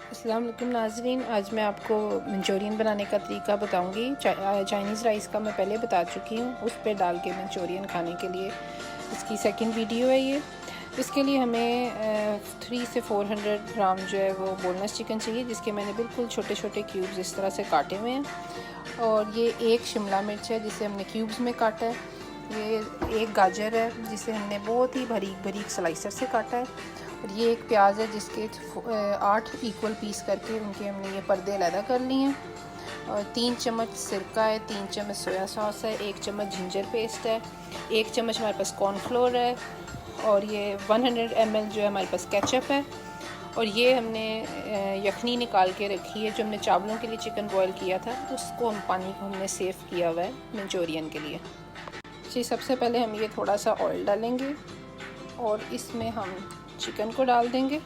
अस्सलाम वालेकुम नाज़रीन, आज मैं आपको मंचूरियन बनाने का तरीका बताऊंगी। चाइनीज़ राइस का मैं पहले बता चुकी हूँ, उस पर डाल के मंचूरियन खाने के लिए इसकी सेकंड वीडियो है ये। इसके लिए हमें 300 से 400 ग्राम जो है वो बोनलेस चिकन चाहिए, जिसके मैंने बिल्कुल छोटे छोटे क्यूब्स इस तरह से काटे हुए हैं। और ये एक शिमला मिर्च है जिसे हमने क्यूब्स में काटा है। ये एक गाजर है जिसे हमने बहुत ही बारीक बारीक स्लाइसर से काटा है। और ये एक प्याज है जिसके 8 इक्वल पीस करके उनके हमने ये पर्दे अलग कर लिए हैं। और 3 चम्मच सिरका है, 3 चम्मच सोया सॉस है, 1 चम्मच जिंजर पेस्ट है, 1 चम्मच हमारे पास कॉर्नफ्लोर है, और ये 100 ml जो है हमारे पास केचप है। और ये हमने यखनी निकाल के रखी है जो हमने चावलों के लिए चिकन बॉयल किया था, उसको हम पानी को हमने सेव किया हुआ है मंचूरियन के लिए। जी, सबसे पहले हम ये थोड़ा सा ऑयल डालेंगे और इसमें हम चिकन को डाल देंगे।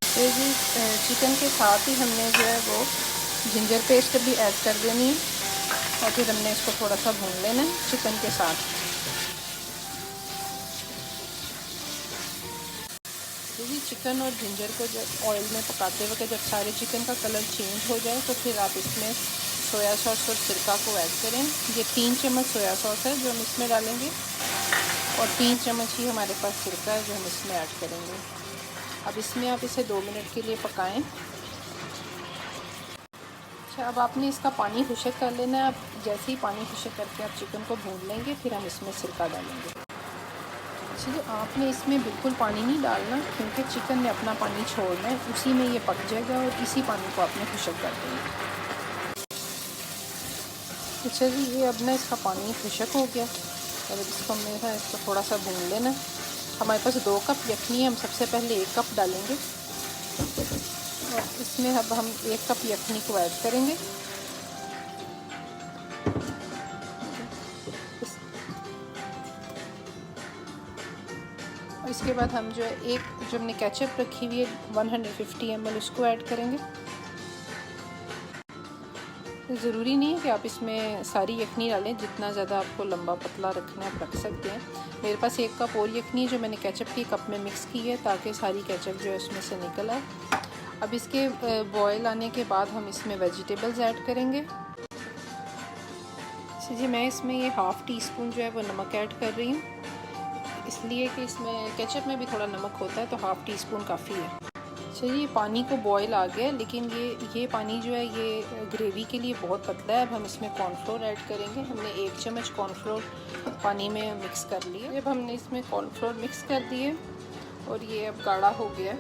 तो जी चिकन के साथ ही हमने जो है वो जिंजर पेस्ट भी ऐड कर देनी है और फिर हमने इसको थोड़ा सा भून लेना है चिकन के साथ। तो जी चिकन और जिंजर को जब ऑयल में पकाते वक्त जब सारे चिकन का कलर चेंज हो जाए तो फिर आप इसमें सोया सॉस और सिरका को ऐड करें। ये 3 चम्मच सोया सॉस है जो हम इसमें डालेंगे और 3 चम्मच ही हमारे पास सिरका है जो हम इसमें ऐड करेंगे। अब इसमें आप इसे 2 मिनट के लिए पकाएं। अच्छा, अब आपने इसका पानी खुशक कर लेना है। अब जैसे ही पानी खुशक करके आप चिकन को भून लेंगे फिर हम इसमें सिरका डालेंगे। अच्छा, तो आपने इसमें बिल्कुल पानी नहीं डालना क्योंकि चिकन ने अपना पानी छोड़ना है, उसी में ये पक जाएगा और इसी पानी को आपने खुशक कर देना। अच्छा जी, ये अब ना इसका पानी खुशक हो गया और अब इसको हमने इसको थोड़ा सा भून लेना। हमारे पास 2 कप यखनी है, हम सबसे पहले 1 कप डालेंगे और इसमें अब हम 1 कप यखनी को ऐड करेंगे। और इसके बाद हम जो है जो हमने केचप रखी हुई है 150 ml उसको ऐड करेंगे। ज़रूरी नहीं है कि आप इसमें सारी यखनी डालें, जितना ज़्यादा आपको लंबा पतला रखना है आप रख सकते हैं। मेरे पास 1 कप और यखनी जो मैंने केचप की कप में मिक्स की है ताकि सारी केचप जो है उसमें से निकल आए। अब इसके बॉयल आने के बाद हम इसमें वेजिटेबल्स ऐड करेंगे। जी, मैं इसमें ये ½ टीस्पून जो है वो नमक ऐड कर रही हूँ, इसलिए कि इसमें केचप में भी थोड़ा नमक होता है तो ½ टीस्पून काफ़ी है। चलिए, पानी को बॉयल आ गया, लेकिन ये पानी जो है ये ग्रेवी के लिए बहुत पतला है। अब हम इसमें कॉर्नफ्लोर ऐड करेंगे। हमने 1 चम्मच कॉर्नफ्लोर पानी में मिक्स कर लिया। जब हमने इसमें कॉर्नफ्लोर मिक्स कर दिए और ये अब गाढ़ा हो गया।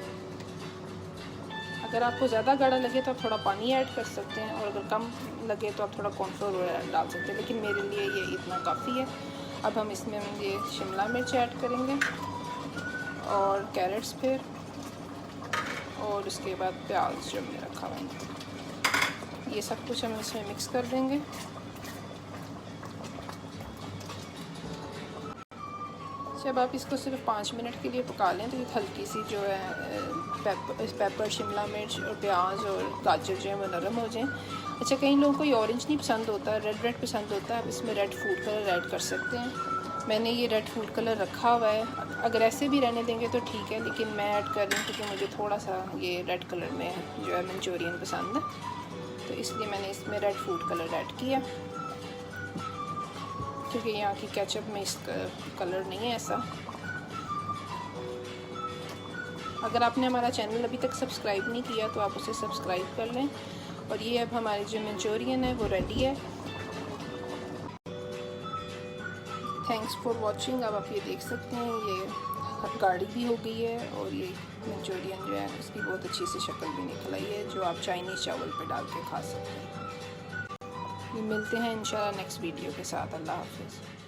अगर आपको ज़्यादा गाढ़ा लगे तो आप थोड़ा पानी ऐड कर सकते हैं और अगर कम लगे तो आप थोड़ा कॉर्नफ्लोर डाल सकते हैं, लेकिन मेरे लिए ये इतना काफ़ी है। अब हम इसमें ये शिमला मिर्च ऐड करेंगे और कैरेट्स फिर, और उसके बाद प्याज जो हमने रखा हुआ है, ये सब कुछ हम इसमें मिक्स कर देंगे। जब आप इसको सिर्फ 5 मिनट के लिए पका लें तो ये हल्की सी जो है पेपर, शिमला मिर्च और प्याज और गाजर जो है वो नरम हो जाएं। अच्छा, कई लोगों को ये ऑरेंज नहीं पसंद होता, रेड पसंद होता है। आप इसमें रेड फूड कलर ऐड कर सकते हैं। मैंने ये रेड फूड कलर रखा हुआ है, अगर ऐसे भी रहने देंगे तो ठीक है, लेकिन मैं ऐड कर रही हूँ क्योंकि मुझे थोड़ा सा ये रेड कलर में जो है मंचूरियन पसंद है, तो इसलिए मैंने इसमें रेड फूड कलर ऐड किया क्योंकि यहाँ की केचप में इसका कलर नहीं है ऐसा। अगर आपने हमारा चैनल अभी तक सब्सक्राइब नहीं किया तो आप उसे सब्सक्राइब कर लें। और ये अब हमारी जो मंचूरियन है वो रेडी है। Thanks for watching. अब आप ये देख सकते हैं ये गाढ़ी भी हो गई है और ये मंचूरियन जो है उसकी बहुत अच्छी सी शक्ल भी निकल आई है जो आप चाइनीज़ चावल पे डाल के खा सकते हैं। मिलते हैं इंशाल्लाह नेक्स्ट वीडियो के साथ। अल्लाह हाफिज़।